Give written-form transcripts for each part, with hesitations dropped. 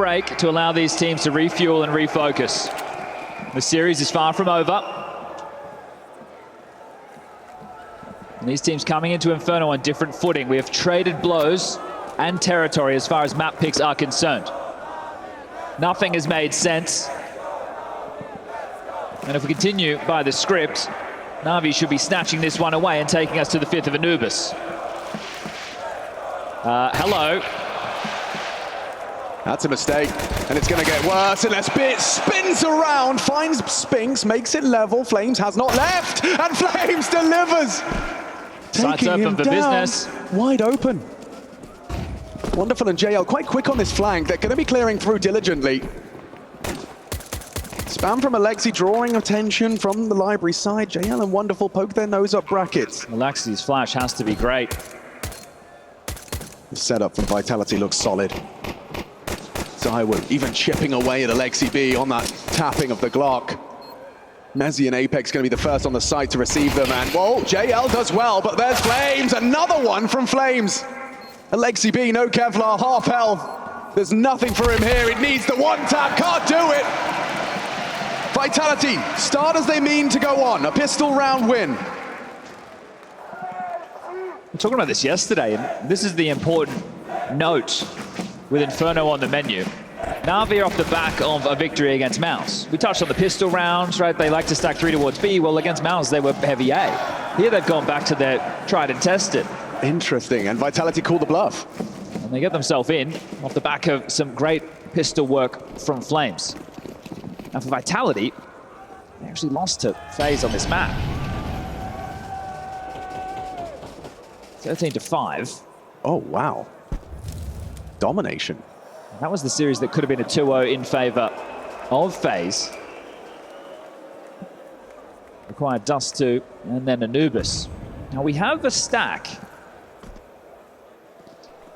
break to allow these teams to refuel and refocus. The series is far from over. And these teams coming into Inferno on different footing. We have traded blows and territory as far as map picks are concerned. Nothing has made sense. And if we continue by the script, NaVi should be snatching this one away and taking us to the 5th of Anubis. Hello. That's a mistake, and it's going to get worse unless Bit spins around, finds Spinks, makes it level. Flames has not left, and Flames delivers. Sights Taking him open for down, business. wide open. Wonderful and JL quite quick on this flank. They're going to be clearing through diligently. Spam from Alexi drawing attention from the library side. JL and Wonderful poke their nose up brackets. Alexi's flash has to be great. The setup from Vitality looks solid. ZywOo even chipping away at Alexi B on that tapping of the Glock. Mezzi and Apex going to be the first on the site to receive them, and whoa, JL does well, but there's Flames, another one from Flames. Alexi B, no Kevlar, half health. There's nothing for him here, it needs the one tap, can't do it. Vitality, start as they mean to go on, a pistol round win. We were talking about this yesterday, and this is the important note with Inferno on the menu. NaVi are off the back of a victory against Mouse. We touched on the pistol rounds, right? They like to stack 3 towards B. Well, against Mouse, they were heavy A. Here they've gone back to their tried and tested. Interesting, and Vitality called the bluff. And they get themselves in off the back of some great pistol work from Flames. And for Vitality, they actually lost to FaZe on this map. 13-5. Oh, wow. Domination. That was the series that could have been a 2-0 in favor of FaZe. Required Dust 2 and then Anubis. Now we have a stack.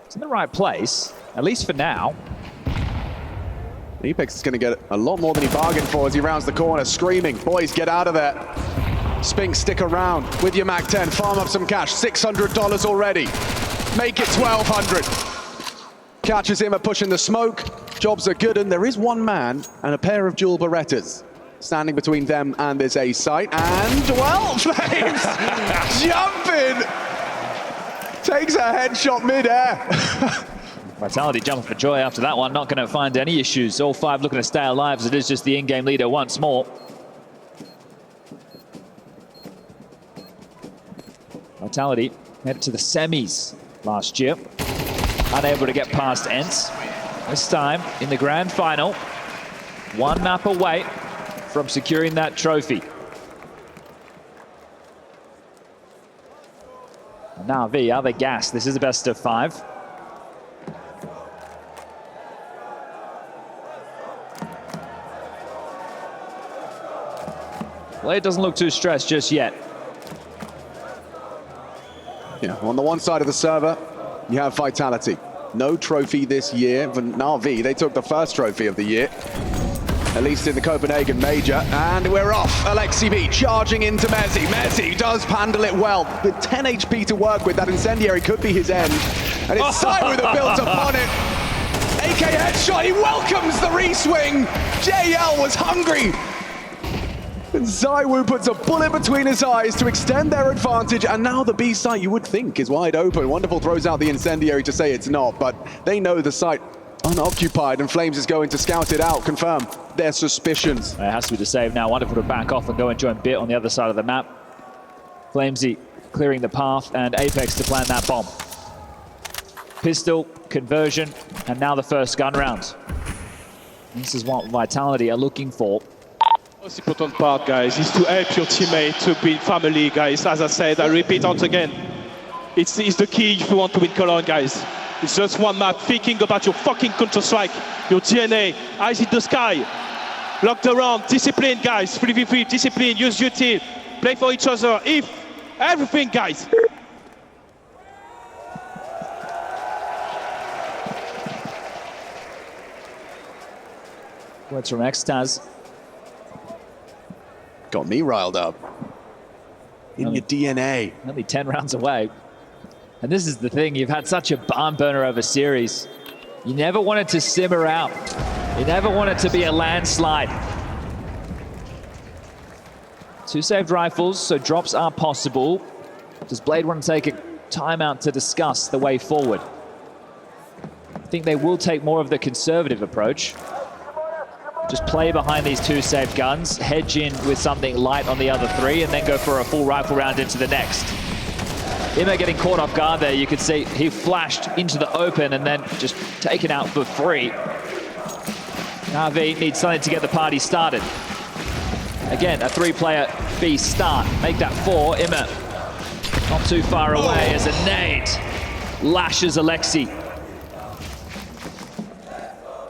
It's in the right place, at least for now. Apex is going to get a lot more than he bargained for as he rounds the corner, screaming, boys, get out of there. Spinks, stick around with your MAC-10, farm up some cash, $600 already. Make it 1,200. Catches him at pushing the smoke. Jobs are good, and there is one man and a pair of dual Berettas standing between them and this A site. And, well, Flames jumping! Takes a headshot mid-air. Vitality jumping for joy after that one. Not going to find any issues. All 5 looking to stay alive as it is just the in-game leader once more. Vitality headed to the semis last year. Unable to get past Ents. This time in the grand final, 1 map away from securing that trophy. And now V, are they gassed? This is the best of 5. Well, it doesn't look too stressed just yet. Yeah, on the one side of the server, you have Vitality. No trophy this year. For NaVi, they took the first trophy of the year, at least in the Copenhagen Major. And we're off. Alexi B charging into Mezzi. Mezzi does handle it well. With 10 HP to work with, that incendiary could be his end. And it's ZywOo that built upon it. AK headshot, he welcomes the re-swing. JL was hungry. And ZywOo puts a bullet between his eyes to extend their advantage, and now the B site, you would think, is wide open. Wonderful throws out the incendiary to say it's not, but they know the site unoccupied, and Flames is going to scout it out, confirm their suspicions. It has to be the save now. Wonderful to back off and go and join Bit on the other side of the map. Flamesy clearing the path, and Apex to plant that bomb. Pistol, conversion, and now the first gun round. This is what Vitality are looking for. Most important part, guys, is to help your teammate to build family, guys. As I said, I repeat once again, it's the key if you want to win Cologne, guys. It's just one map, thinking about your fucking Counter-Strike, your DNA, eyes in the sky, locked around, discipline, guys, 3v3, discipline, use your team, play for each other, if everything, guys. Words from Extaz. Got me riled up. In your DNA. Only 10 rounds away. And this is the thing, you've had such a barn burner over series. You never want it to simmer out. You never want it to be a landslide. 2 saved rifles, so drops are possible. Does Blade want to take a timeout to discuss the way forward? I think they will take more of the conservative approach. Just play behind these 2 saved guns, hedge in with something light on the other 3, and then go for a full rifle round into the next. IEM getting caught off guard there. You could see he flashed into the open and then just taken out for free. NaVi needs something to get the party started. Again, a 3-player B start. Make that 4. IEM not too far away as a nade lashes Alexi.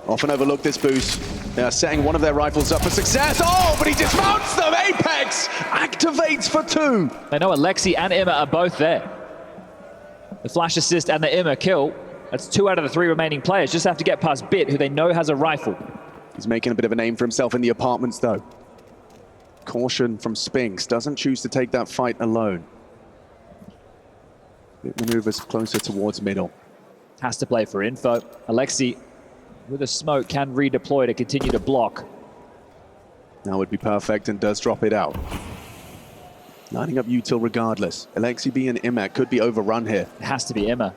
Often overlook this boost. They are setting one of their rifles up for success. Oh, but he dismounts them. Apex activates for 2. They know Alexi and IEM are both there. The flash assist and the IEM kill. That's 2 out of the 3 remaining players. Just have to get past Bit, who they know has a rifle. He's making a bit of a name for himself in the apartments, though. Caution from Spinks. Doesn't choose to take that fight alone. Bit maneuvers closer towards middle. Has to play for info. Alexi, with a smoke, can redeploy to continue to block. Now would be perfect and does drop it out. Lining up util regardless. Alexi B and IEM could be overrun here. It has to be IEM.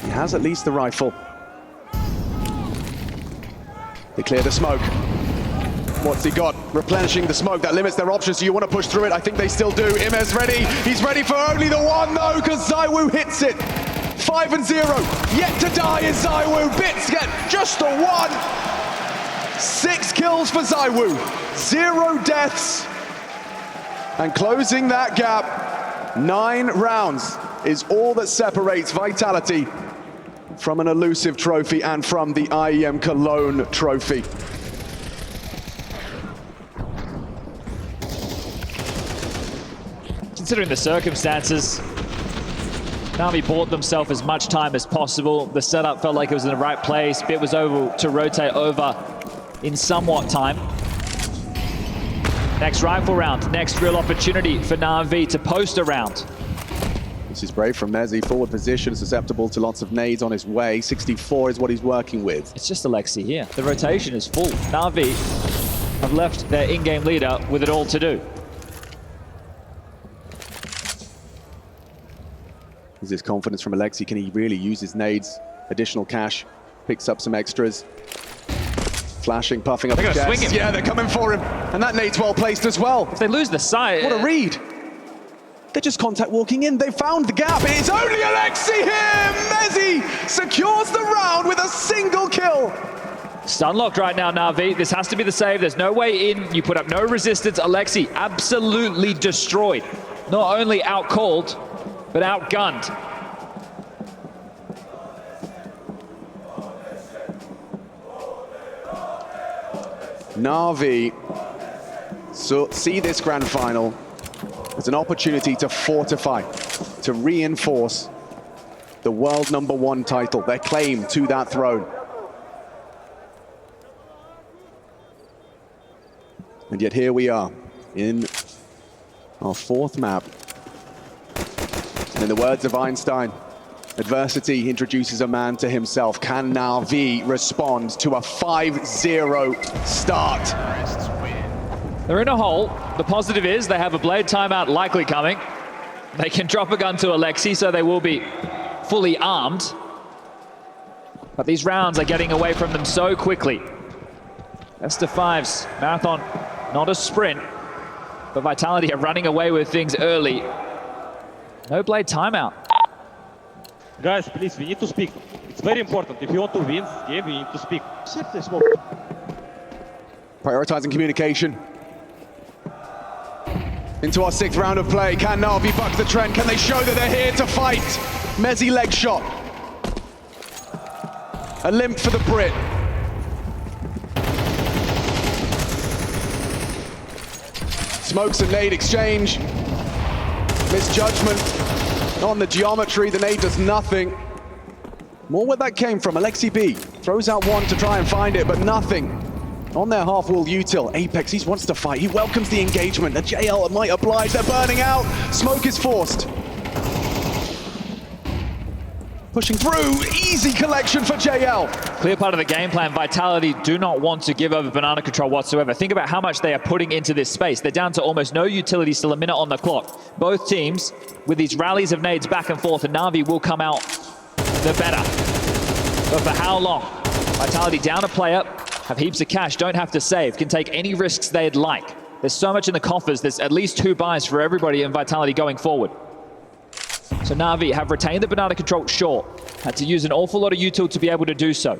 He has at least the rifle. They clear the smoke. What's he got? Replenishing the smoke. That limits their options. Do you want to push through it? I think they still do. IEM's ready. He's ready for only the 1 though, because ZywOo hits it. 5 and 0. Yet to die is ZywOo. Bits get just the 1. 6 kills for ZywOo. 0 deaths. And closing that gap, 9 rounds is all that separates Vitality from an elusive trophy and from the IEM Cologne trophy. Considering the circumstances, NaVi bought themselves as much time as possible. The setup felt like it was in the right place. Bit was able to rotate over in somewhat time. Next rifle round, next real opportunity for NaVi to post a round. This is brave from Mezzi. Forward position, susceptible to lots of nades on his way. 64 is what he's working with. It's just Alexi here. The rotation is full. NaVi have left their in-game leader with it all to do. Is this confidence from Alexi? Can he really use his nades? Additional cash, picks up some extras. Flashing, puffing up They're the gonna jets. swing him. Yeah, they're coming for him. And that nade's well placed as well. If they lose the sight... What a read. They're just contact walking in. They found the gap. It's only Alexi here. Mezzi secures the round with a single kill. Stun locked right now, NaVi. This has to be the save. There's no way in. You put up no resistance. Alexi absolutely destroyed. Not only outcalled, but outgunned. NaVi see this grand final as an opportunity to fortify, to reinforce the world #1 title, their claim to that throne. And yet here we are in our 4th map. And in the words of Einstein, adversity introduces a man to himself. Can NaVi respond to a 5-0 start? They're in a hole. The positive is they have a Blade timeout likely coming. They can drop a gun to Alexi, so they will be fully armed. But these rounds are getting away from them so quickly. Best of 5s, marathon, not a sprint. But Vitality are running away with things early. No Blade timeout. Guys, please, we need to speak. It's very important. If you want to win this game, we need to speak. Prioritizing communication. Into our 6th round of play. Can NaVi buck the trend? Can they show that they're here to fight? Mezzi leg shot. A limp for the Brit. Smokes and nade exchange. Misjudgment on the geometry. The nade does nothing. More where that came from. Alexi B throws out one to try and find it, but nothing. On their half-wall util, Apex, he wants to fight. He welcomes the engagement. The JL might oblige. They're burning out. Smoke is forced. Pushing through, easy collection for JL. Clear part of the game plan. Vitality do not want to give over banana control whatsoever. Think about how much they are putting into this space. They're down to almost no utility, still a minute on the clock. Both teams, with these rallies of nades back and forth, and NaVi will come out the better. But for how long? Vitality down a player, have heaps of cash, don't have to save, can take any risks they'd like. There's so much in the coffers, there's at least 2 buys for everybody in Vitality going forward. So NaVi have retained the banana control short. Had to use an awful lot of util to be able to do so.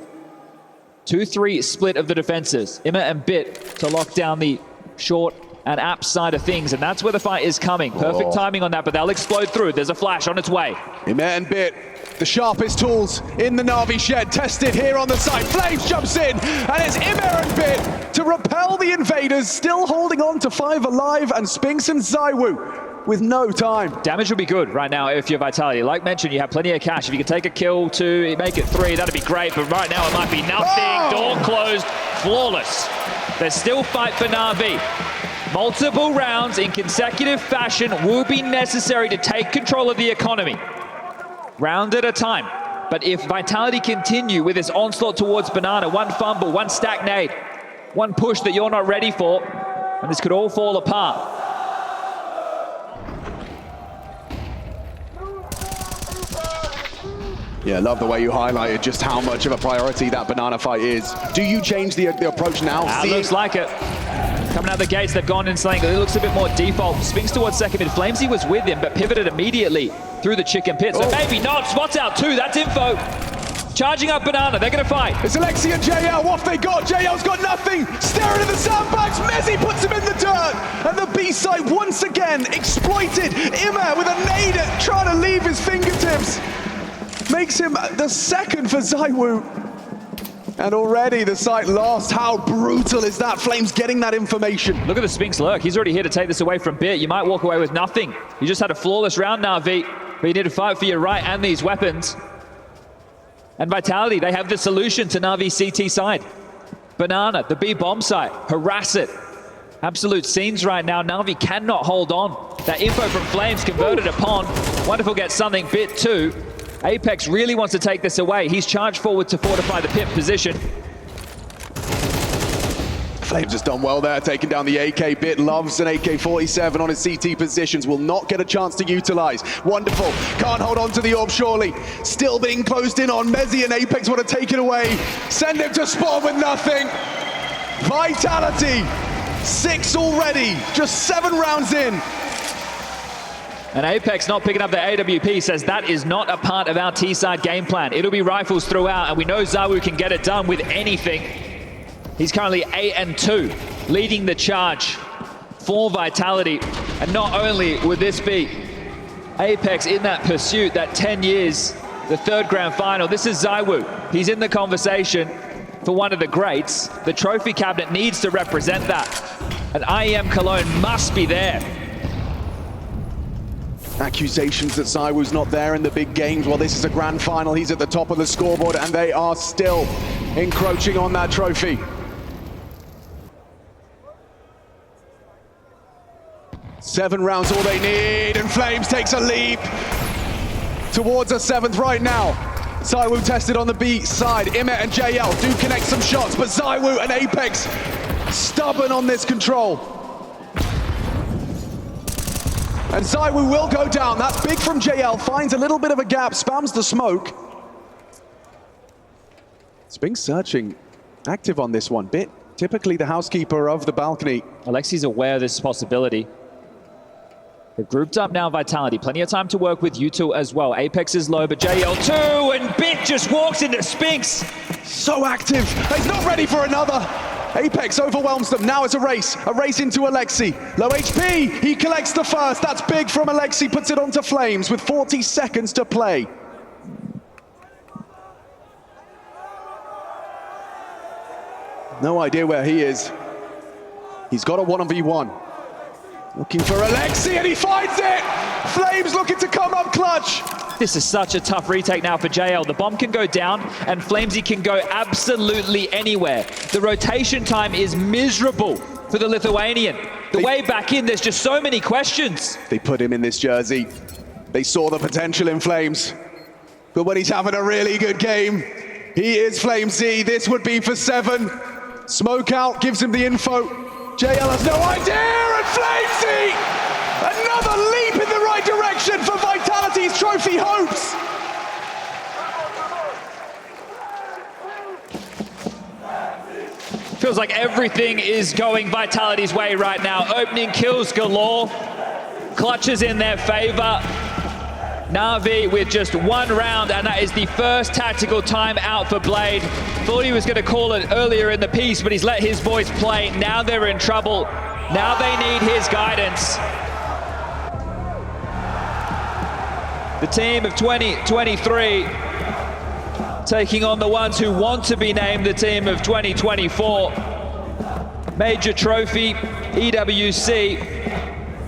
2-3 split of the defenses. Imma and Bit to lock down the short and app side of things, and that's where the fight is coming. Perfect timing on that, but they'll explode through. There's a flash on its way. Imma and Bit, the sharpest tools in the NaVi shed, tested here on the side. Flames jumps in, and it's Imma and Bit to repel the invaders, still holding on to 5 alive, and Spinks and ZywOo with no time. Damage will be good right now if you're Vitality. Like mentioned, you have plenty of cash. If you can take a kill, 2, make it 3, that'd be great. But right now it might be nothing. Door closed, flawless. There's still fight for NaVi. Multiple rounds in consecutive fashion will be necessary to take control of the economy. Round at a time. But if Vitality continue with this onslaught towards banana, 1 fumble, 1 stack nade, 1 push that you're not ready for, and this could all fall apart. Yeah, love the way you highlighted just how much of a priority that banana fight is. Do you change the approach now? Looks like it. Coming out the gates, they've gone in slaying. It looks a bit more default. Spinks towards second mid. Flamesy was with him, but pivoted immediately through the chicken pit. So maybe not. Spots out 2. That's info. Charging up banana. They're going to fight. It's Alexi and JL. What have they got? JL's got nothing. Staring at the sandbags. Mezzi puts him in the dirt. And the B side once again exploited. Imma with a nade trying to leave his fingertips. Makes him the second for ZywOo. And already the site lost. How brutal is that? Flames getting that information. Look at the Spinks lurk. He's already here to take this away from Bit. You might walk away with nothing. You just had a flawless round, NaVi. But you need to fight for your right and these weapons. And Vitality, they have the solution to NaVi's CT side. Banana, the B bomb site. Harass it. Absolute scenes right now. NaVi cannot hold on. That info from Flames converted upon. Wonderful gets something. Bit 2. Apex really wants to take this away. He's charged forward to fortify the pit position. Flames has done well there, taking down the AK. Bit loves an AK-47 on his CT positions. Will not get a chance to utilize. Wonderful. Can't hold on to the orb, surely. Still being closed in on. Mezzi and Apex want to take it away. Send him to spawn with nothing. Vitality. 6 already. Just 7 rounds in. And Apex not picking up the AWP says that is not a part of our T-side game plan. It'll be rifles throughout, and we know ZywOo can get it done with anything. He's currently 8-2, leading the charge for Vitality. And not only would this be Apex in that pursuit, that 10 years, the 3rd grand final, this is ZywOo. He's in the conversation for one of the greats. The trophy cabinet needs to represent that. And IEM Cologne must be there. Accusations that ZywOo's not there in the big games. Well, this is a grand final. He's at the top of the scoreboard, and they are still encroaching on that trophy. 7 rounds all they need, and Flames takes a leap towards a 7th right now. ZywOo tested on the B side. Imma and JL do connect some shots, but ZywOo and Apex stubborn on this control. And ZywOo will go down. That's big from JL. Finds a little bit of a gap, spams the smoke. Spinks searching, active on this one. Bit typically the housekeeper of the balcony. Alexi's aware of this possibility. They've grouped up now, Vitality. Plenty of time to work with util as well. Apex is low, but JL 2, and Bit just walks into Spinks. So active. He's not ready for another. Apex overwhelms them. Now it's a race into Alexi. Low HP, he collects the first. That's big from Alexi, puts it onto Flames with 40 seconds to play. No idea where he is. He's got a 1v1. Looking for Alexi, and he finds it! Flames looking to come up clutch. This is such a tough retake now for JL. The bomb can go down, and Flamesy can go absolutely anywhere. The rotation time is miserable for the Lithuanian. The way back in, there's just so many questions. They put him in this jersey. They saw the potential in Flames. but when he's having a really good game, he is Flamie. This would be for 7. Smoke out gives him the info. JL has no idea, and Flamie! Another leap in the right direction for Vitality's trophy hopes! Feels like everything is going Vitality's way right now. Opening kills galore. Clutches in their favor. NaVi with just 1 round, and that is the first tactical time out for Blade. Thought he was going to call it earlier in the piece, but he's let his boys play. Now they're in trouble. Now they need his guidance. The team of 2023 taking on the ones who want to be named the team of 2024. Major trophy, EWC.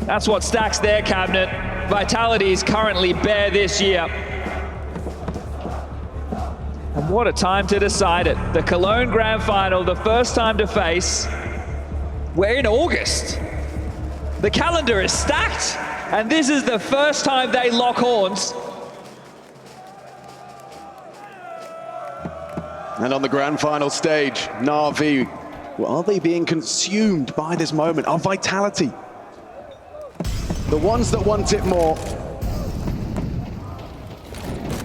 That's what stacks their cabinet. Vitality is currently bare this year. And what a time to decide it. The Cologne Grand Final, the first time to face. We're in August. The calendar is stacked, and this is the first time they lock horns. And on the grand final stage, NaVi, well, are they being consumed by this moment? Are Vitality the ones that want it more?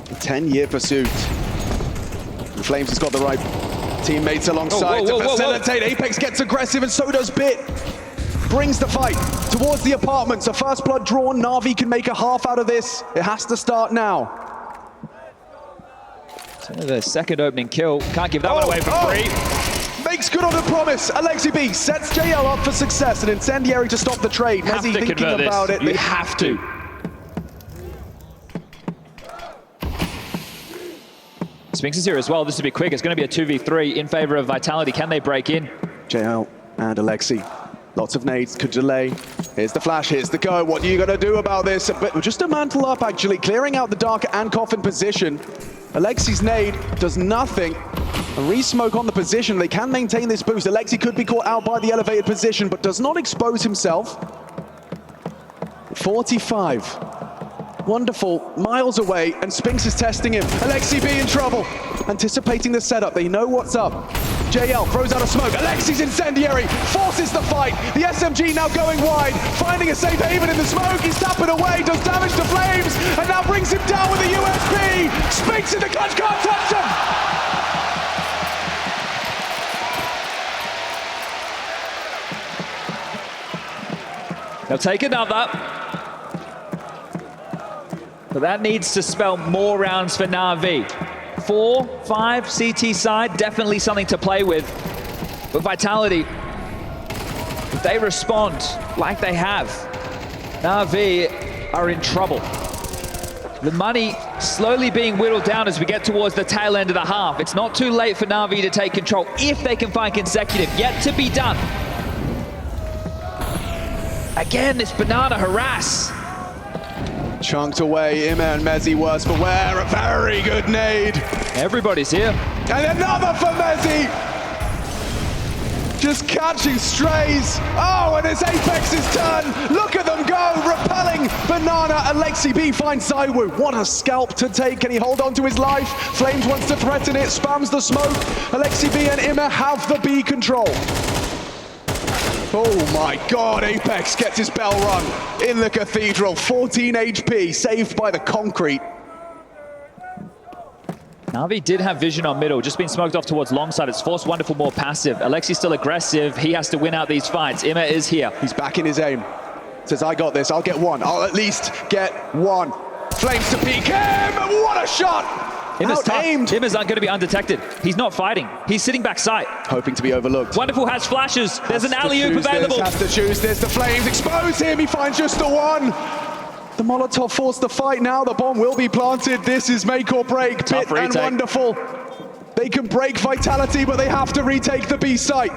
A 10-year pursuit. And Flames has got the right teammates alongside to facilitate. Apex gets aggressive, and so does Bit. Brings the fight towards the apartments. A first blood drawn. NaVi can make a half out of this. It has to start now. The second opening kill. Can't give that one away for free. Makes good on the promise. Alexi B sets JL up for success. An incendiary to stop the trade. Have to thinking convert this. about it. You have to. Spinks is here as well. This will be quick. It's going to be a 2v3 in favor of Vitality. Can they break in? JL and Alexi. Lots of nades could delay. Here's the flash, here's the go. What are you going to do about this? But just a mantle up, actually, clearing out the dark and coffin position. Alexi's nade does nothing. A re-smoke on the position. They can maintain this boost. Alexi could be caught out by the elevated position, but does not expose himself. 45. Wonderful. Miles away, and Spinks is testing him. Alexi B in trouble. Anticipating the setup. They know what's up. JL throws out a smoke. Alexi's incendiary forces the fight. The SMG now going wide, finding a safe haven in the smoke. He's tapping away, does damage to Flames, and now brings him down with a USP. Spinks in the clutch, can't touch him. They'll take another. But that needs to spell more rounds for NaVi. 4, 5 CT side, definitely something to play with. But Vitality, if they respond like they have, NaVi are in trouble. The money slowly being whittled down as we get towards the tail end of the half. It's not too late for NaVi to take control if they can find consecutive, yet to be done. Again, this banana harass. Chunked away, Ima and Mezzi worse for wear. A very good nade. Everybody's here. And another for Mezzi. Just catching strays. Oh, and it's Apex's turn. Look at them go, repelling banana. Alexi B finds Zywoo. What a scalp to take. Can he hold on to his life? Flames wants to threaten it, spams the smoke. Alexi B and Ima have the B control. Oh my God, Apex gets his bell rung in the cathedral. 14 HP, saved by the concrete. NaVi did have vision on middle, just been smoked off towards long side. It's forced Wonderful more passive. Alexi's still aggressive. He has to win out these fights. Ima is here. He's back in his aim. Says, I got this, I'll get one. I'll at least get one. Flames to peek him, what a shot! Ima's tough. Out-aimed. Ima's going to be undetected. He's not fighting. He's sitting back sight. Hoping to be overlooked. Wonderful has flashes. There's an alley-oop available. Has to choose this. The Flames expose him. He finds just the one. The Molotov forced the fight now. The bomb will be planted. This is make or break. Bit and Wonderful. They can break Vitality, but they have to retake the B site.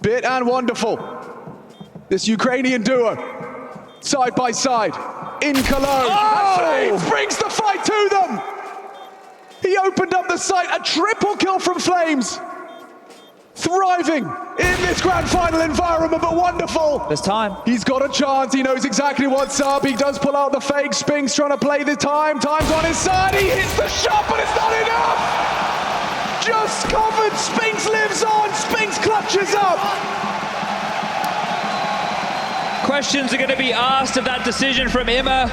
Bit and Wonderful. This Ukrainian duo, side by side. In Cologne, and Flames brings the fight to them! He opened up the site, a triple kill from Flames. Thriving in this grand final environment, but wonderful. There's time. He's got a chance. He knows exactly what's up. He does pull out the fake. Spinks trying to play the time. Time's on his side. He hits the shot, but it's not enough. Just covered. Spinks lives on. Spinks clutches up. Questions are going to be asked of that decision from Imma.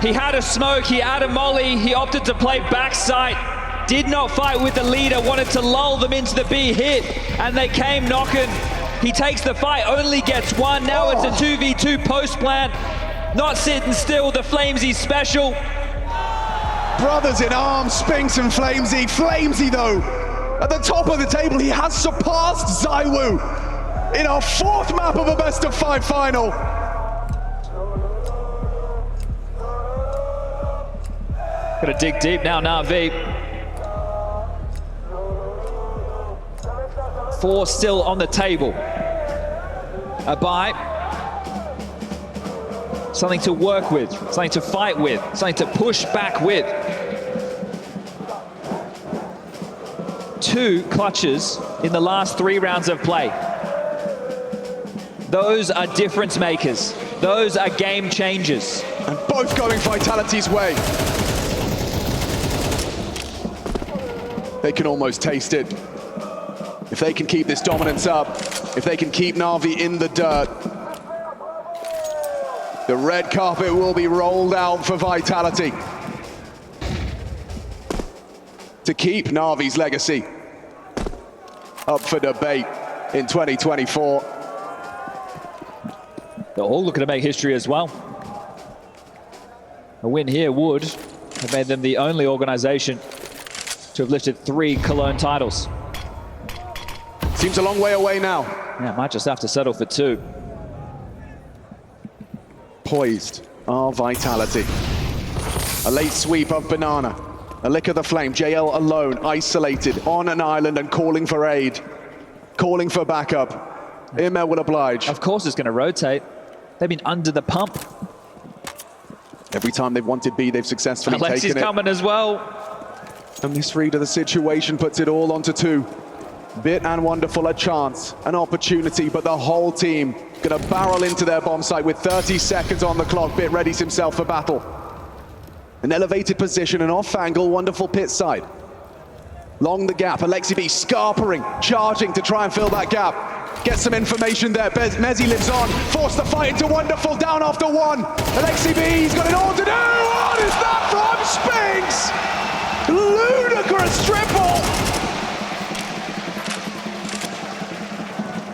He had a smoke, he had a molly, he opted to play backside, did not fight with the leader, wanted to lull them into the B hit, and they came knocking. He takes the fight, only gets one, now it's a 2v2 post plant. Not sitting still, the Flamesy special. Brothers in arms, Spinks and Flamesy. Flamesy, though, at the top of the table, he has surpassed Zywoo in our fourth map of a best-of-5 final. Gotta dig deep now, NaVi. 4 still on the table. A bye. Something to work with, something to fight with, something to push back with. 2 clutches in the last 3 rounds of play. Those are difference makers. Those are game changers. And both going Vitality's way. They can almost taste it. If they can keep this dominance up, if they can keep NaVi in the dirt, the red carpet will be rolled out for Vitality to keep NaVi's legacy up for debate in 2024. They're all looking to make history as well. A win here would have made them the only organization to have lifted 3 Cologne titles. Seems a long way away now. Yeah, might just have to settle for 2. Poised are Vitality. A late sweep of Banana. A lick of the flame. JL alone, isolated on an island and calling for aid. Calling for backup. Imma will oblige. Of course it's going to rotate. They've been under the pump. Every time they've wanted B, they've successfully Alexi's taken it. coming as well. And this read of the situation puts it all onto 2. Bit and Wonderful, a chance, an opportunity, but the whole team gonna barrel into their bomb site with 30 seconds on the clock. Bit readies himself for battle. An elevated position, an off angle, Wonderful pit side. Long the gap, Alexi B scarpering, charging to try and fill that gap. Get some information there, Mezzi lives on, force the fight into Wonderful, down after 1. Alexi B, he's got it all to do, what is that from Spinks? Ludicrous triple!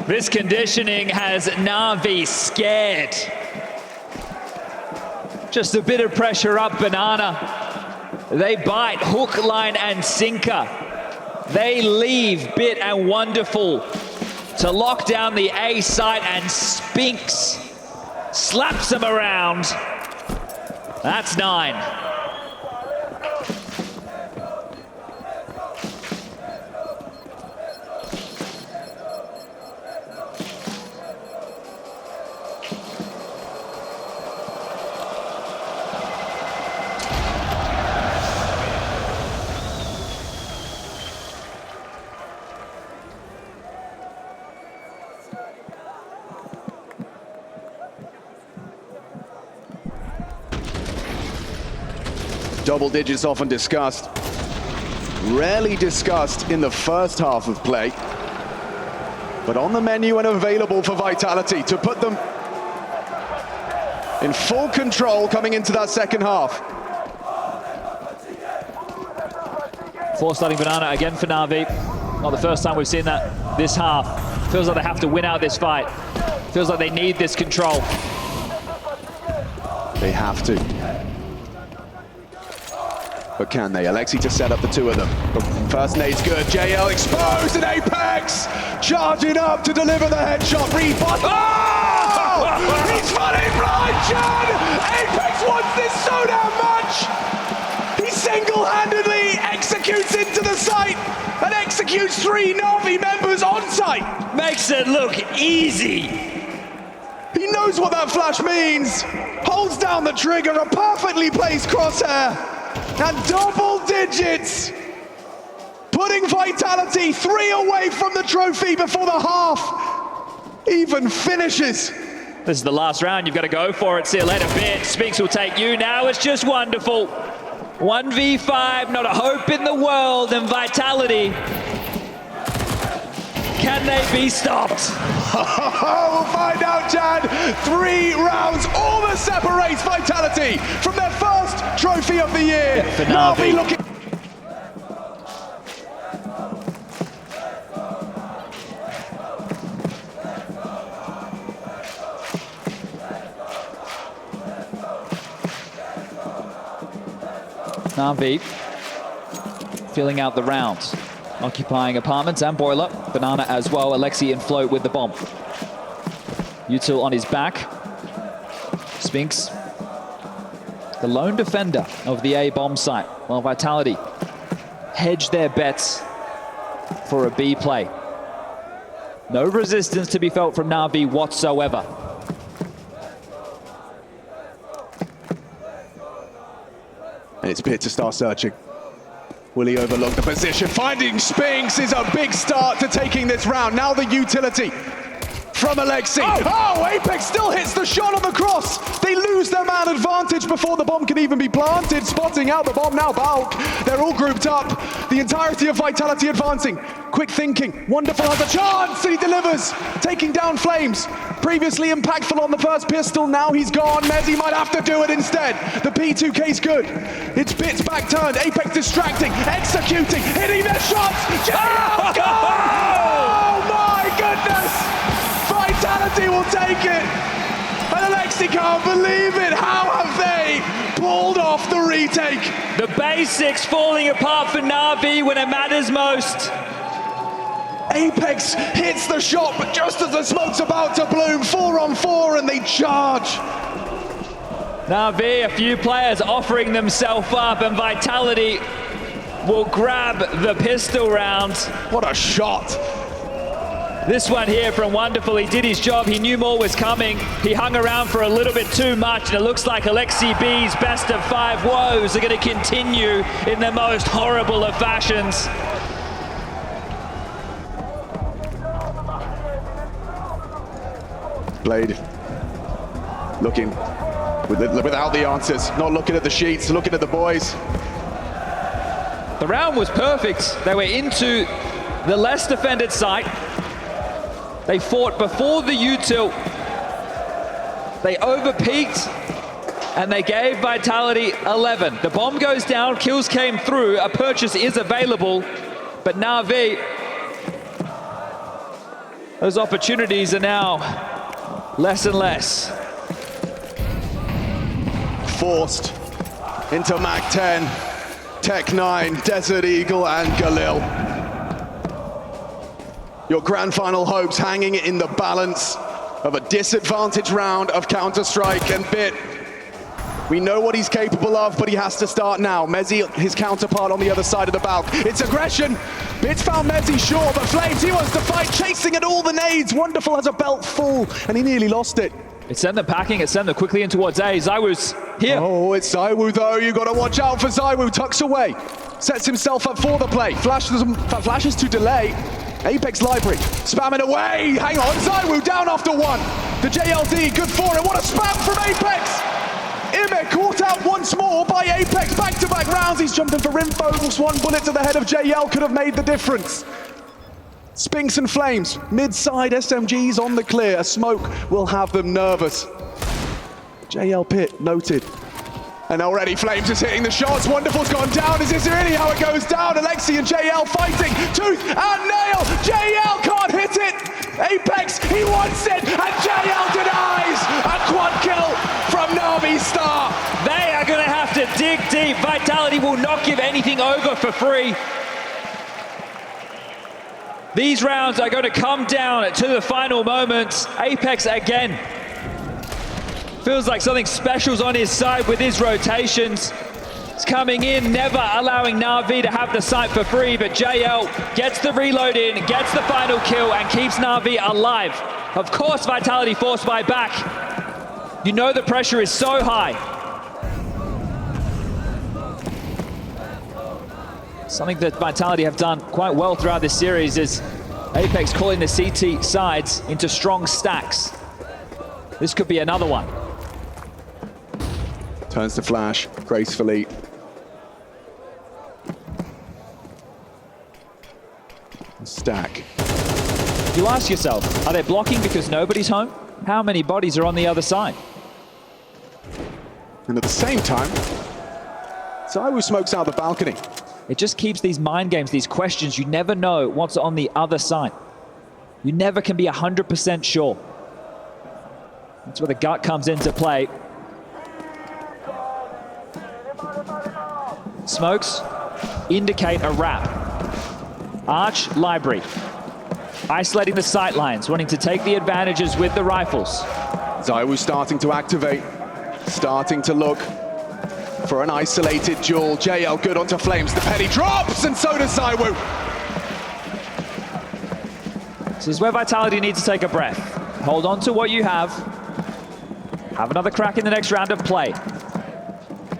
This conditioning has NaVi scared. Just a bit of pressure up, Banana. They bite hook, line, and sinker. They leave Bit and Wonderful to lock down the A site, and Spinks slaps them around. That's 9. Double digits often discussed, rarely discussed in the first half of play, but on the menu and available for Vitality to put them in full control coming into that second half. 4 starting Banana again for NaVi. Not the first time we've seen that this half. Feels like they have to win out this fight. Feels like they need this control. They have to. But can they? Alexi to set up the 2 of them. First nade's good. JL exposed and Apex charging up to deliver the headshot. Rebound. Oh! He's running blind, Chad! Apex wants this so damn much! He single-handedly executes into the site and executes 3 NaVi members on site. Makes it look easy. He knows what that flash means. Holds down the trigger, a perfectly placed crosshair. And double digits, putting fighting Vitality, 3 away from the trophy before the half even finishes. This is the last round. You've got to go for it. See you later, Bit. Spinks will take you now. It's just wonderful. 1v5, not a hope in the world, and Vitality. Can they be stopped? We'll find out, Chad. 3 rounds, all that separates Vitality from their first trophy of the year. For NaVi looking. NaVi filling out the rounds, occupying apartments and boiler. Banana as well. Alexi and Float with the bomb. Util on his back. Spinks, the lone defender of the A bomb site, while Vitality hedge their bets for a B play. No resistance to be felt from NaVi whatsoever. And it's Pitt to start searching. Will he overlook the position? Finding Spinks is a big start to taking this round. Now the utility from Alexi. Oh, Apex still hits the shot on the cross. They lose their man advantage before the bomb can even be planted. Spotting out the bomb now, Balk. They're all grouped up. The entirety of Vitality advancing. Quick thinking. Wonderful has a chance. He delivers. Taking down Flames. Previously impactful on the first pistol. Now he's gone. Mezzi might have to do it instead. The P2K's good. It's Bit's back turned. Apex distracting. Executing. Hitting their shots. JL gone! Oh my goodness! Vitality will take it. And Alexi can't believe it. How have they pulled off the retake? The basics falling apart for NaVi when it matters most. Apex hits the shot, but just as the smoke's about to bloom, 4-on-4, and they charge. NaVi, a few players offering themselves up, and Vitality will grab the pistol round. What a shot. This one here from Wonderful, he did his job, he knew more was coming. He hung around for a little bit too much, and it looks like Alexi B's best of 5 woes are going to continue in the most horrible of fashions. Blade looking without the answers, not looking at the sheets, looking at the boys. The round was perfect. They were into the less defended site. They fought before the util. They overpeaked, and they gave Vitality 11. The bomb goes down, kills came through, a purchase is available, but NaVi, those opportunities are now less and less. Forced into Mac 10, Tech 9, Desert Eagle, and Galil. Your grand final hopes hanging in the balance of a disadvantaged round of Counter-Strike, and Bit, we know what he's capable of, but he has to start now. Mezzi, his counterpart on the other side of the balk. It's aggression. Bit's found Mezzi, sure, but Flames, he wants to fight, chasing at all the nades. Wonderful has a belt full, and he nearly lost it. It sent them packing, it sent them quickly in towards A. ZywOo's here. Oh, it's ZywOo though. You got to watch out for ZywOo. Tucks away, sets himself up for the play. Flashes to delay. Apex Library, spamming away. Hang on, ZywOo down after 1. The JLD, good for it. What a spam from Apex. Ime caught out once more by Apex. Back-to-back rounds. He's jumping for info. One bullet to the head of JL could have made the difference. Spinks and Flames, mid-side SMGs on the clear. A smoke will have them nervous. JL Pit noted. And already Flames is hitting the shots. Wonderful's gone down. Is this really how it goes down? Alexi and JL fighting tooth and nail. JL can't hit it. Apex, he wants it, and JL denies. A quad kill from NaVi Star. They are going to have to dig deep. Vitality will not give anything over for free. These rounds are going to come down to the final moments. Apex again. Feels like something special's on his side with his rotations. It's coming in, never allowing NaVi to have the site for free, but JL gets the reload in, gets the final kill, and keeps NaVi alive. Of course, Vitality forced by back. You know the pressure is so high. Something that Vitality have done quite well throughout this series is Apex calling the CT sides into strong stacks. This could be another one. Turns to flash gracefully. Stack. You ask yourself, are they blocking because nobody's home? How many bodies are on the other side? And at the same time, zeus smokes out the balcony. It just keeps these mind games, these questions. You never know what's on the other side. You never can be 100% sure. That's where the gut comes into play. Smokes indicate a wrap. Arch library. Isolating the sight lines, wanting to take the advantages with the rifles. zeus starting to activate, starting to look for an isolated duel. JL good onto Flames. The penny drops, and so does zeus. This is where Vitality needs to take a breath. Hold on to what you have. Have another crack in the next round of play.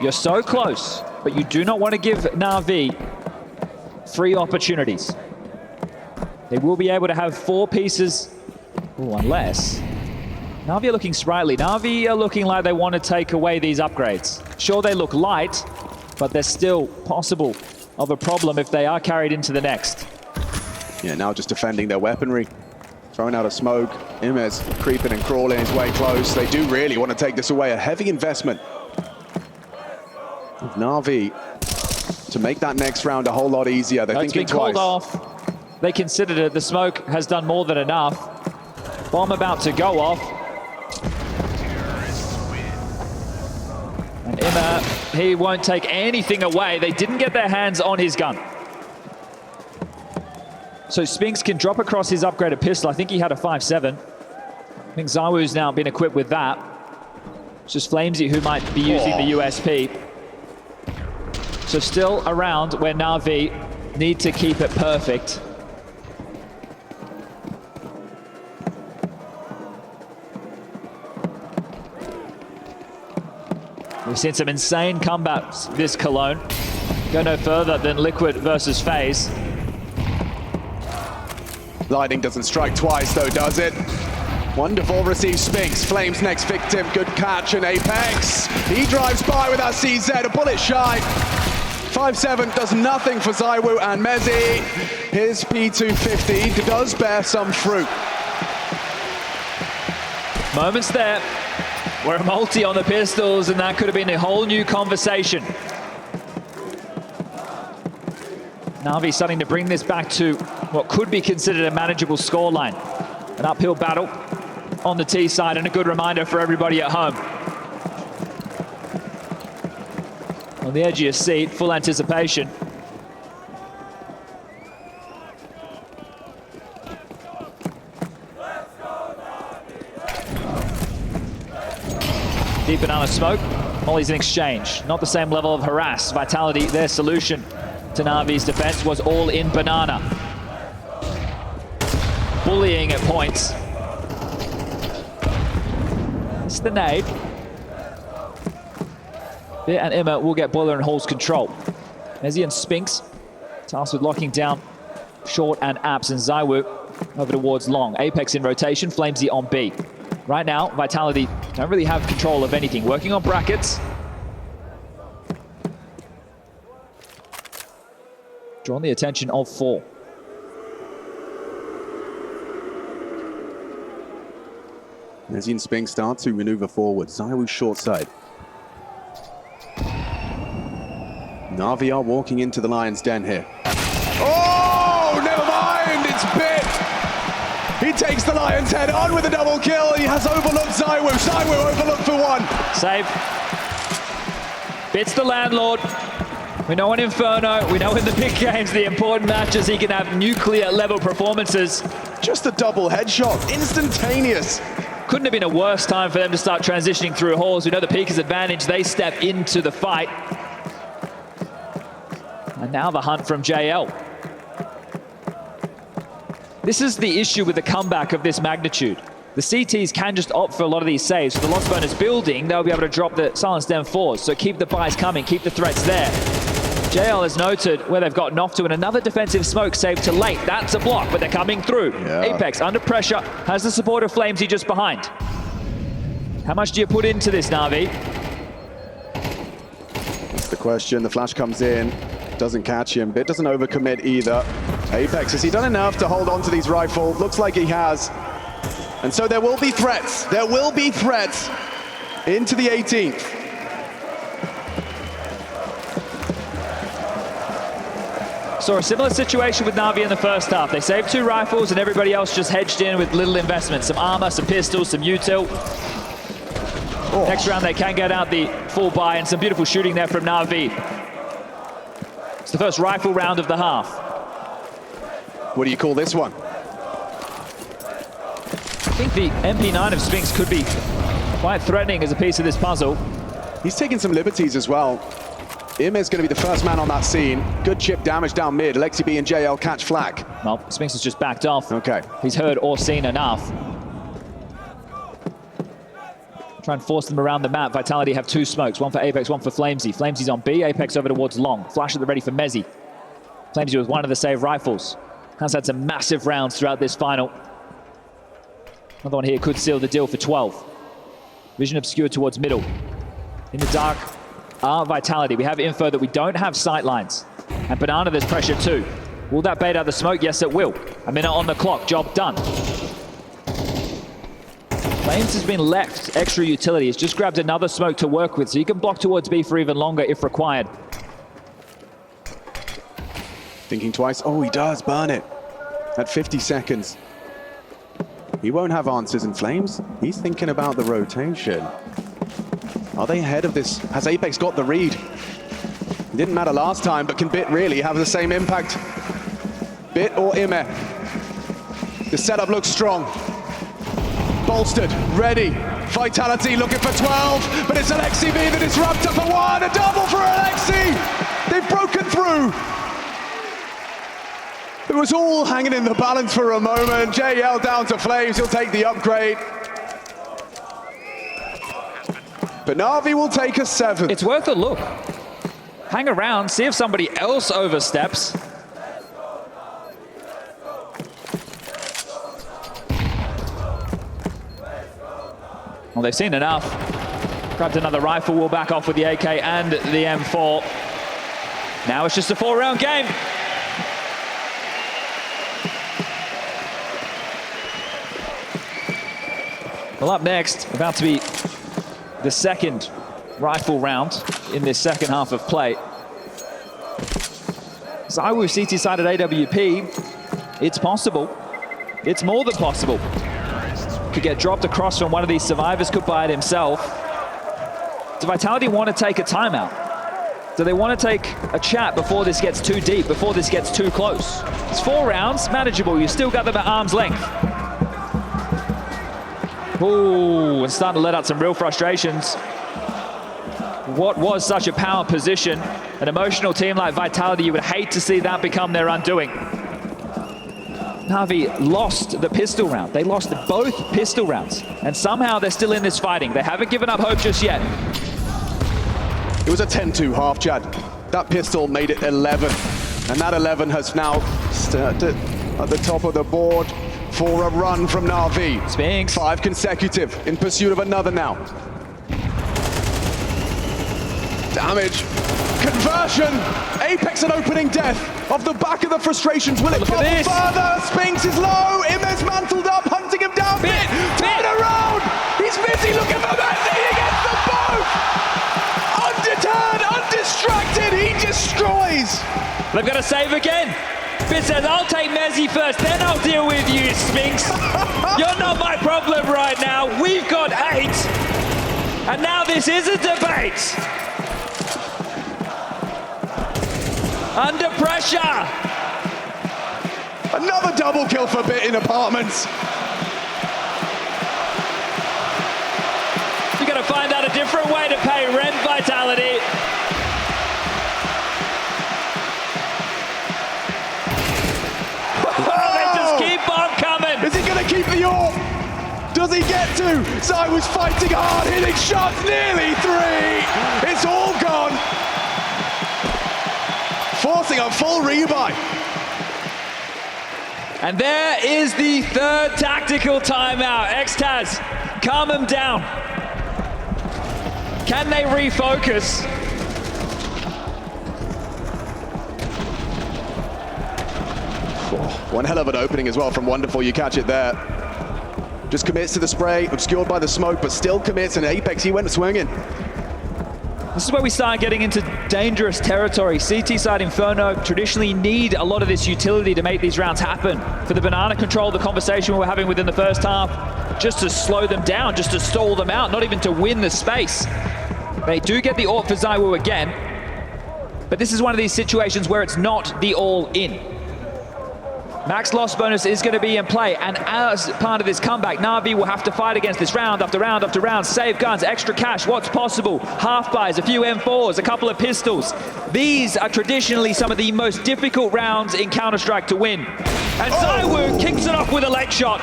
You're so close, but you do not want to give NaVi free opportunities. They will be able to have 4 pieces, unless NaVi are looking sprightly. NaVi are looking like they want to take away these upgrades. Sure, they look light, but they're still possible of a problem if they are carried into the next. Yeah, now just defending their weaponry. Throwing out a smoke. Imez creeping and crawling his way close. They do really want to take this away. A heavy investment of NaVi to make that next round a whole lot easier. They're thinking twice. Called off. They considered it. The smoke has done more than enough. Bomb about to go off. And Imma, he won't take anything away. They didn't get their hands on his gun. So Spinks can drop across his upgraded pistol. I think he had a 5.7. I think zeus now been equipped with that. It's just Flamesy who might be using the USP. So still around where NaVi need to keep it perfect. We've seen some insane comebacks this Cologne. Go no further than Liquid versus FaZe. Lightning doesn't strike twice though, does it? Wonderful receive Spinks. Flames next victim. Good catch and Apex. He drives by with that CZ, a bullet shy. 5.7 does nothing for zeus, and Mezzi, his P250 does bear some fruit. Moments there where a multi on the pistols, and that could have been a whole new conversation. NaVi starting to bring this back to what could be considered a manageable scoreline. An uphill battle on the T side, and a good reminder for everybody at home. On the edge of your seat, full anticipation. Deep banana smoke. Molly's in exchange. Not the same level of harass. Vitality, their solution to NaVi's defense was all in banana. Bullying at points. It's the nade. Beer and Imma will get Boiler and Hall's control. Mezzi and Spinks tasked with locking down Short and Apps, and zeus over towards Long. Apex in rotation, Flamesy on B. Right now, Vitality don't really have control of anything. Working on brackets. Drawn the attention of 4. Mezzi and Spinks start to maneuver forward. zeus short side. NaVi are walking into the Lion's Den here. Oh, never mind, it's Bit. He takes the Lion's head on with a double kill. He has overlooked zeus. zeus overlooked for 1. Save. Bit's the landlord. We know in Inferno, we know in the big games, the important matches, he can have nuclear level performances. Just a double headshot, instantaneous. Couldn't have been a worse time for them to start transitioning through halls. We know the Peakers' advantage. They step into the fight. And now the hunt from JL. This is the issue with the comeback of this magnitude. The CTs can just opt for a lot of these saves. The loss bonus building, they'll be able to drop the silence down 4s. So keep the buys coming, keep the threats there. JL has noted where they've gotten off to, and another defensive smoke saved to late. That's a block, but they're coming through. Yeah. Apex under pressure, has the support of Flamesy just behind. How much do you put into this, Navi? That's the question. The flash comes in, doesn't catch him. Bit doesn't overcommit either. Apex, has he done enough to hold on to these rifles? Looks like he has. And so there will be threats. There will be threats into the 18th. Saw a similar situation with Navi in the first half. They saved 2 rifles and everybody else just hedged in with little investment. Some armor, some pistols, some util. Oh. Next round they can get out the full buy, and some beautiful shooting there from Navi. It's the first rifle round of the half. What do you call this one? I think the MP9 of Spinks could be quite threatening as a piece of this puzzle. He's taking some liberties as well. IEM is going to be the first man on that scene. Good chip damage down mid. Alexi B and JL catch flak. Well, Spinks has just backed off. Okay. He's heard or seen enough. Try and force them around the map. Vitality have 2 smokes, one for Apex, one for Flamesy. Flamesy's on B, Apex over towards long. Flash at the ready for Mezzy. Flamesy with one of the save rifles. Has had some massive rounds throughout this final. Another one here could seal the deal for 12. Vision obscured towards middle. In the dark are Vitality. We have info that we don't have sight lines. And Banana, there's pressure too. Will that bait out the smoke? Yes, it will. A minute on the clock, job done. Flames has been left extra utility. He's just grabbed another smoke to work with, so he can block towards B for even longer if required. Thinking twice. Oh, he does burn it at 50 seconds. He won't have answers in Flames. He's thinking about the rotation. Are they ahead of this? Has Apex got the read? It didn't matter last time, but can Bit really have the same impact? Bit or IEM? The setup looks strong. Bolstered, ready. Vitality looking for 12, but it's Alexi B, the disruptor for 1. A double for Alexi! They've broken through. It was all hanging in the balance for a moment. JL down to Flames, he'll take the upgrade. But NaVi will take a 7. It's worth a look. Hang around, see if somebody else oversteps. Well, they've seen enough. Grabbed another rifle, will back off with the AK and the M4. Now it's just a 4-round game. Well, up next, about to be the second rifle round in this second half of play. ZywOo CT side at AWP, it's possible. It's more than possible. Could get dropped across from one of these survivors, could buy it himself. Do Vitality want to take a timeout? Do they want to take a chat before this gets too deep, before this gets too close? It's 4 rounds, manageable. You still got them at arm's length. Ooh, and starting to let out some real frustrations. What was such a power position? An emotional team like Vitality, you would hate to see that become their undoing. NaVi lost the pistol round. They lost both pistol rounds. And somehow they're still in this fighting. They haven't given up hope just yet. It was a 10-2 half, Chad. That pistol made it 11. And that 11 has now started at the top of the board for a run from NaVi. Spinks. 5 consecutive in pursuit of another now. Damage. Conversion. Apex an opening death off the back of the frustrations. Will it bubble further? Spinks is low. Imez mantled up, hunting him down. Bit. Turn around. He's busy looking for Messi. He gets them both. Undeterred, undistracted. He destroys. They've got to save again. Bit says, I'll take Mezzy first, then I'll deal with you, Spinks. You're not my problem right now. We've got 8. And now this is a debate. Under pressure. Another double kill for Bit in apartments. You've got to find out a different way to pay rent, Vitality. They just keep on coming. Is he going to keep the AWP? Does he get to? ZywOo's fighting hard, hitting shots, nearly 3. It's all gone. forcing a full rebuy. And there is the third tactical timeout. Xtaz, calm them down. Can they refocus? One hell of an opening as well from Wonderful. You catch it there. Just commits to the spray, obscured by the smoke, but still commits. And Apex, he went swinging. This is where we start getting into dangerous territory. CT side Inferno traditionally need a lot of this utility to make these rounds happen. For the banana control, the conversation we were having within the first half, just to slow them down, just to stall them out, not even to win the space. They do get the AWP for ZywOo again, but this is one of these situations where it's not the all-in. Max loss bonus is going to be in play, and as part of this comeback, NaVi will have to fight against this round after round after round. Save guns, extra cash, what's possible? Half buys, a few M4s, a couple of pistols. These are traditionally some of the most difficult rounds in Counter-Strike to win. And ZywOo kicks it off with a leg shot.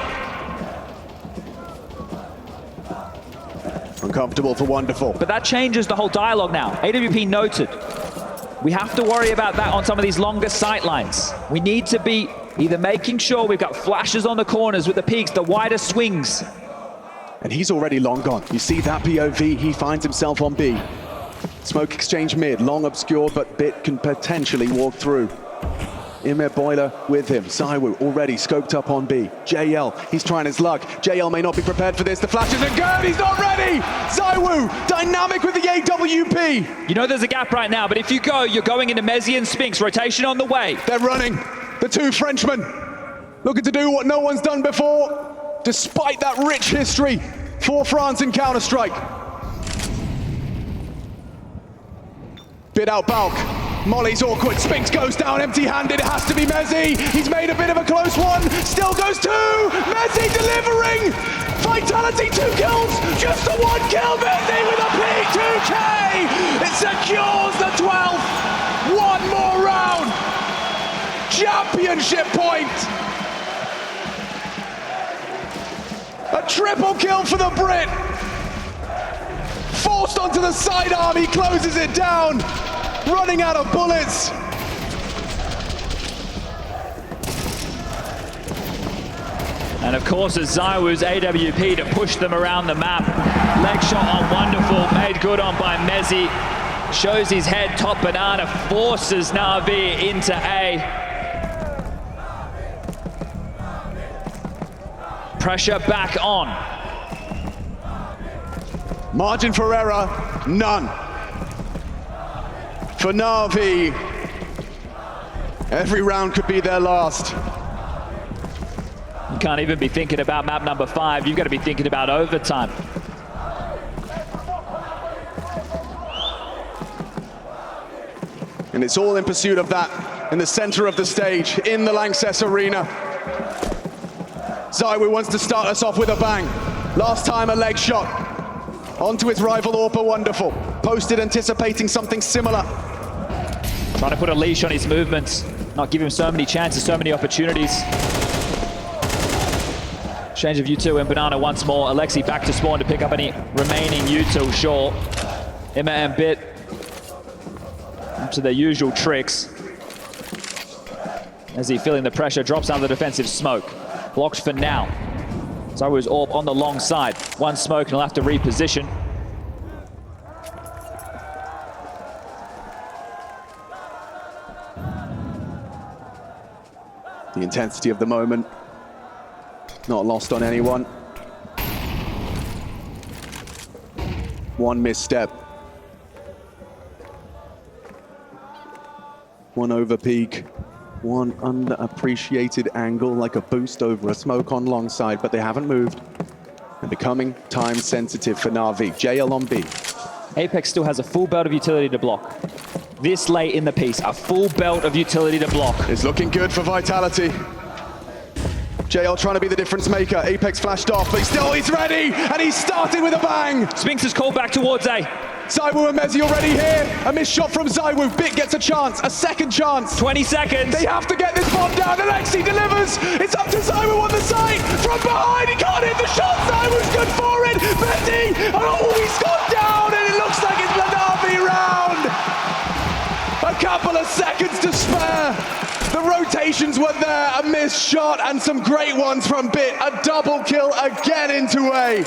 Uncomfortable for Wonderful. But that changes the whole dialogue now. AWP noted. We have to worry about that on some of these longer sight lines. We need to be either making sure we've got flashes on the corners with the peaks, the wider swings. And he's already long gone. You see that POV, he finds himself on B. Smoke exchange mid, long obscured, but Bit can potentially walk through. Imir Boiler with him. ZywOo already scoped up on B. JL, he's trying his luck. JL may not be prepared for this. The flashes are good, he's not ready! ZywOo, dynamic with the AWP. You know there's a gap right now, but if you go, you're going into Mezzi and Spinks. Rotation on the way. They're running. The two Frenchmen looking to do what no one's done before, despite that rich history for France in Counter-Strike. Bit out Balk. Molly's awkward. Spinks goes down empty-handed. It has to be Mezzi. He's made a bit of a close one. Still goes two. Mezzi delivering. Vitality, 2 kills. Just the 1 kill. Mezzi with a P2K. It secures the 12th. One more round. Championship point. A triple kill for the Brit. Forced onto the sidearm. He closes it down. Running out of bullets. And of course, it's ZywOo's AWP to push them around the map. Leg shot on Wonderful, made good on by Mezzi. Shows his head, top banana, forces NaVi into A. Pressure back on. Margin for error, none. For NaVi, every round could be their last. You can't even be thinking about map number 5. You've got to be thinking about overtime. And it's all in pursuit of that in the center of the stage, in the Lanxess Arena. ZywOo wants to start us off with a bang. Last time a leg shot. Onto his rival AWP, Wonderful. Posted anticipating something similar. Trying to put a leash on his movements. Not give him so many chances, so many opportunities. Change of U2 and Banana once more. Alexi back to spawn to pick up any remaining U2 short. Emma and Bit up to their usual tricks. As he feeling the pressure, drops down the defensive smoke. Blocked for now. ZywOo's AWP on the long side. One smoke and he'll have to reposition. The intensity of the moment, not lost on anyone. One misstep. One over peak. One underappreciated angle, like a boost over a smoke on long side, but they haven't moved. And becoming time sensitive for NaVi. JL on B. Apex still has a full belt of utility to block. This late in the piece, a full belt of utility to block. It's looking good for Vitality. JL trying to be the difference maker. Apex flashed off, but he's ready, and he started with a bang. Spinks is called back towards A. ZywOo and Mezzi already here. A missed shot from ZywOo. Bit gets a chance, a second chance. 20 seconds. They have to get this bomb down. Alexi delivers. It's up to ZywOo on the side. From behind, he can't hit the shot. ZywOo's good for it. Mezzi, oh, he's gone down, and it looks like it's the NaVi round. A couple couple of seconds to spare. The rotations were there, a missed shot and some great ones from Bit. A double kill again into A.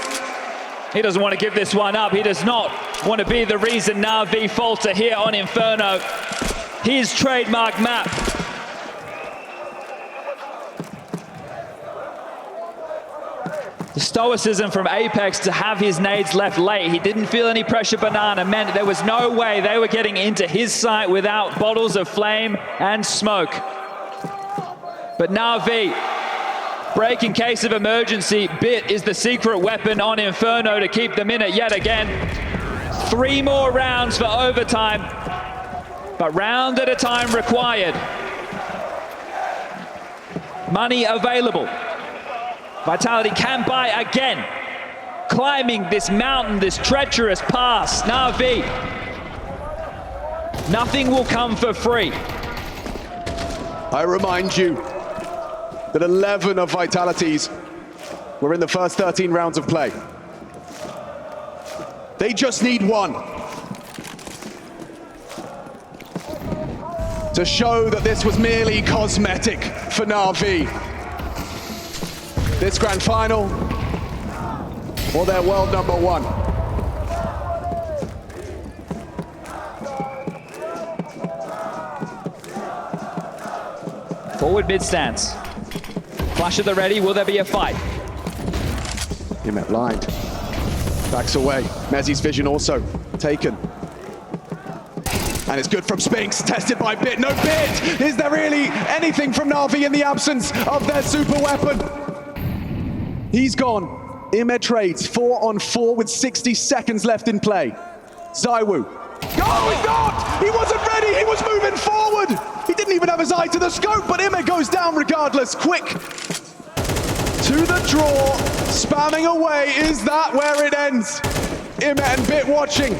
He doesn't want to give this one up. He does not want to be the reason NaVi falter here on Inferno. His trademark map. The stoicism from Apex to have his nades left late. He didn't feel any pressure. Banana meant there was no way they were getting into his site without bottles of flame and smoke. But NaVi, break in case of emergency. Bit is the secret weapon on Inferno to keep them in it yet again. 3 more rounds for overtime, but round at a time required. Money available. Vitality can buy again. Climbing this mountain, this treacherous pass. NaVi, nothing will come for free. I remind you that 11 of Vitality's were in the first 13 rounds of play. They just need one to show that this was merely cosmetic for NaVi. This grand final, or their world #1. Forward mid stance. Flash at the ready, will there be a fight? Imet blind. Backs away. Mezzi's vision also taken. And it's good from Spinks, tested by Bit. No Bit! Is there really anything from NaVi in the absence of their super weapon? He's gone. Imet trades 4-on-4 with 60 seconds left in play. Zywoo. No, he's not! He wasn't ready, he was moving forward! He didn't even have his eye to the scope, but Imet goes down regardless. Quick to the draw, spamming away. Is that where it ends? Imet and Bit watching.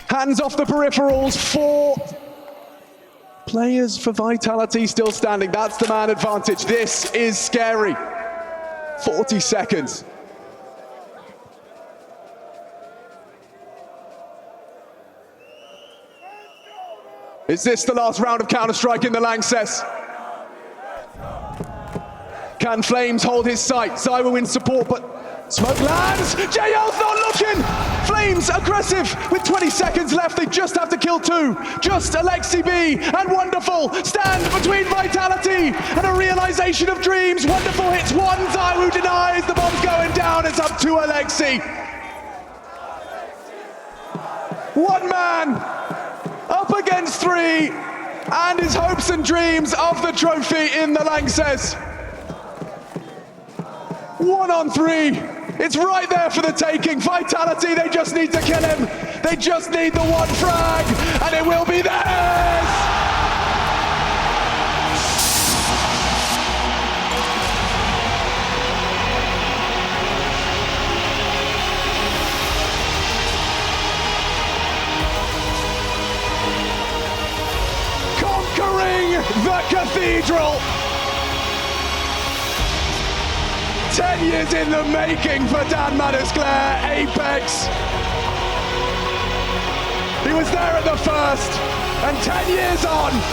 Hands off the peripherals. 4 players for Vitality still standing. That's the man advantage. This is scary. 40 seconds. Is this the last round of Counter-Strike in the Lanxess? Can Flames hold his sight? Zywoo in support, but smoke lands. JL's not looking. Flames aggressive with 20 seconds left. They just have to kill 2. Just Alexi B and Wonderful stand between Vitality and a realization of dreams. Wonderful hits 1. Zywoo denies. The bomb's going down. It's up to Alexi. 1 man up against 3, and his hopes and dreams of the trophy in the Lanxess. 1-on-3. It's right there for the taking. Vitality, they just need to kill him. They just need the 1 frag, and it will be theirs! Conquering the cathedral! 10 years in the making for Dan Manisclair, Apex. He was there at the first, and 10 years on,